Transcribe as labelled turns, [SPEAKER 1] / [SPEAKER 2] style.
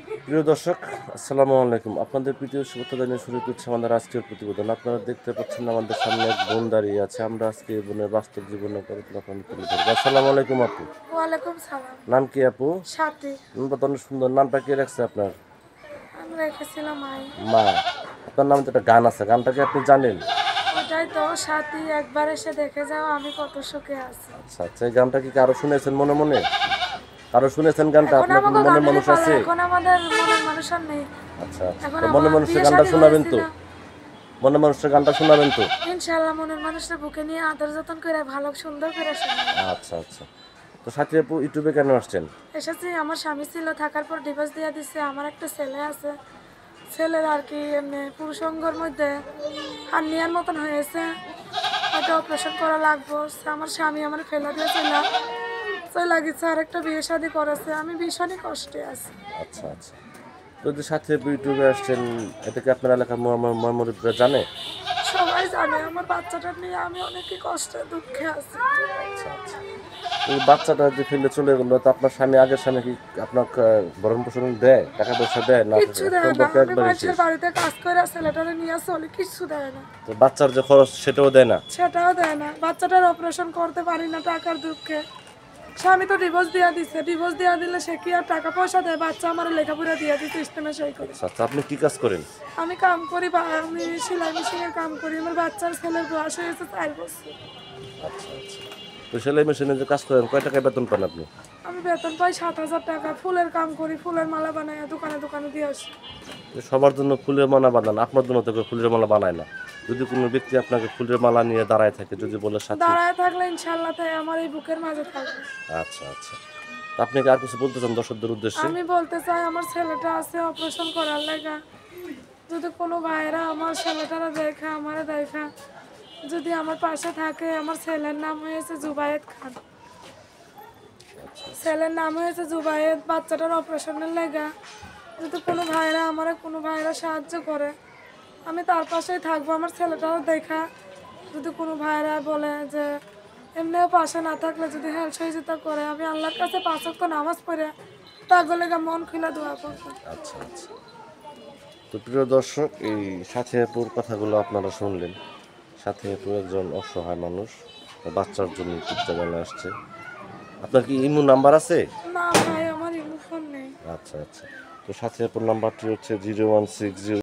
[SPEAKER 1] প্রিয় দর্শক, আসসালামু আলাইকুম। আপনাদের প্রীতীয় শুভেচ্ছা জানিয়ে শুরু করছি আমাদের আজকের প্রতিবেদন। আপনারা দেখতে পাচ্ছেন আমাদের সামনে এক বোন দাঁড়িয়ে আছে। আমরা আজকে এই বোনের বাস্তব জীবনের গল্প আপনাদের তুলে ধরবো। আসসালামু আলাইকুম আপু।
[SPEAKER 2] ওয়ালাইকুম সালাম।
[SPEAKER 1] নাম কি আপু?
[SPEAKER 2] সাথী।
[SPEAKER 1] নামটা তো অনেক সুন্দর। নামটা কে রাখছে আপনার?
[SPEAKER 2] আমি রেখেছিলাম আই।
[SPEAKER 1] মা। আপনার নামে তো একটা গান আছে, গানটা কি আপনি জানেন?
[SPEAKER 2] ওটাই তো, সাথী একবার এসে দেখে যাও আমি কত সুখে আছি।
[SPEAKER 1] আচ্ছা আচ্ছা, এই গানটা কি কারো শুনেছেন মনে মনে? কারো শুনেছেন গানটা?
[SPEAKER 2] এখন
[SPEAKER 1] আপনার
[SPEAKER 2] আমাকে
[SPEAKER 1] মনের
[SPEAKER 2] গানেরই
[SPEAKER 1] মানুষ
[SPEAKER 2] পালা,
[SPEAKER 1] আছে?
[SPEAKER 2] এখন আমাদের মনের মানুষ আর নেই।
[SPEAKER 1] আচ্ছা আচ্ছা,
[SPEAKER 2] এখন
[SPEAKER 1] তো মনের
[SPEAKER 2] আমার
[SPEAKER 1] মানুষের
[SPEAKER 2] বিয়ে
[SPEAKER 1] গানটা
[SPEAKER 2] শাদী
[SPEAKER 1] শোনাবেন তো?
[SPEAKER 2] হয়েছিল।
[SPEAKER 1] মনের মানুষের গানটা শোনাবেন তো?
[SPEAKER 2] ইনশাআল্লাহ মনের মানুষের বুকে নিয়ে আদর যত্ন করে ভালো সুন্দর করে শোনাবো।
[SPEAKER 1] আচ্ছা আচ্ছা। তো সাথী আপু, ইউটিউবে কেন আসছেন?
[SPEAKER 2] এসেছি, আমার স্বামী ছিল, থাকার পর ডিভোর্স দিয়ে দিচ্ছে। আমার একটা ছেলে আছে, ছেলের আর কি এমনি পুরুষঙ্গর মধ্যে হার্নিয়ার মতন হয়েছে, হয়তো অপারেশন করা লাগবো। আমার স্বামী আমার ফেলা দিয়েছিল, চলে গেছে, আর একটা বিয়ে শাদী করেছে। আমি ভীষণই কষ্টে আছি।
[SPEAKER 1] আচ্ছা আচ্ছা। তো যে সাথে ইউটিউবে আসছেন, এটা কি আপনার এলাকার মুরব্বীরা জানে?
[SPEAKER 2] সবাই জানে আমার বাচ্চাটা নিয়ে আমি অনেকই কষ্টে দুঃখে আছি।
[SPEAKER 1] আচ্ছা আচ্ছা। এই বাচ্চাটা যে ফেলে চলে গেলো, তো আপনার স্বামী, আগের স্বামী কি আপনাকে ভরণ পোষণ দেয়, টাকা পয়সা দেয় না?
[SPEAKER 2] কিচ্ছু দেয় না,
[SPEAKER 1] সম্পর্কে
[SPEAKER 2] আমি
[SPEAKER 1] একবারই
[SPEAKER 2] মানুষের
[SPEAKER 1] শেষ।
[SPEAKER 2] বাড়িতে কাজ করে ছেলেটারে নিয়ে চলি, কিচ্ছু দেয় না।
[SPEAKER 1] তো বাচ্চার যে খরচ সেটাও দেয় না?
[SPEAKER 2] সেটাও দেয় না, বাচ্চাটার অপারেশন করতে পারি না টাকার দুঃখে। স্বামী তো ডিভোর্স দিয়ে দিচ্ছে, ডিভোর্স দিয়ে দিলে সে কি আর টাকা পয়সা দেয়? বাচ্চা আমার লেখাপড়া দিয়ে দিচ্ছে সিস্টেমে সই করে।
[SPEAKER 1] আচ্ছা আচ্ছা, আপনি কি কাজ করেন?
[SPEAKER 2] আমি কাম করি, আমি সেলাই মেশিনের কাম করি। আমার বাচ্চার ছেলের বয়স হয়েছে 4 বছর।
[SPEAKER 1] আচ্ছা আচ্ছা। তো সেলাই মেশিনে যে কাজ করেন, কয় টাকায় বেতন পান আপনি?
[SPEAKER 2] আমি বেতন পাই 7,000 টাকা। ফুলের কাম করি, ফুলের মালা বানাই, দোকানে দোকানে দিয়ে আসি।
[SPEAKER 1] তো সবার জন্য ফুলের মালা বানান, আপনার জন্য তো কেউ ফুলের মালা বানায় না। যদি কোনো ব্যক্তি আপনাকে ফুলের মালা নিয়ে দাঁড়ায় থাকে, যদি বলে সাথী।
[SPEAKER 2] দাঁড়ায় থাকলে ইনশাল্লাহ তাই আমার এই বুকের মাঝে থাকবে।
[SPEAKER 1] আচ্ছা আচ্ছা। তো আপনি কি আর কিছু বলতে চান দর্শকদের উদ্দেশ্যে?
[SPEAKER 2] আমি বলতে চাই, আমার ছেলেটা আছে অপারেশন করার লাগা। যদি কোনো ভাইরা আমার ছেলেটারা দেখা, আমারে দেখা, যদি আমার পাশে থাকে। আমার ছেলের নাম হয়েছে জুবায়েদ খান। ছেলের নাম হয়েছে জুবায়েদ। বাচ্চাটার অপারেশনের লাগা যদি কোনো ভাইরা সাহায্য করে, আমি তার পাশেই থাকবো। আমার ছেলেটাও দেখা, যদি কোনো ভাইরা বলে যে এমনিও পাশে না থাকলে যদি হেল্প সহযোগিতা করে, আমি আল্লাহর কাছে 5 ওয়াক্ত নামাজ পড়ে তার লেগে মন খুলে দোয়া করবো।
[SPEAKER 1] আচ্ছা আচ্ছা। তো প্রিয় দর্শক, এই সাথী আপুর কথাগুলো আপনারা শুনলেন। সাথী আপু একজন অসহায় মানুষ, বাচ্চার জন্য চিকিৎসা আসছে। আপনার কি ইমো নাম্বার আছে?
[SPEAKER 2] না ভাই, আমার ইমো ফোন নেই।
[SPEAKER 1] আচ্ছা আচ্ছা। তো সাথী আপুর নাম্বারটি হচ্ছে 016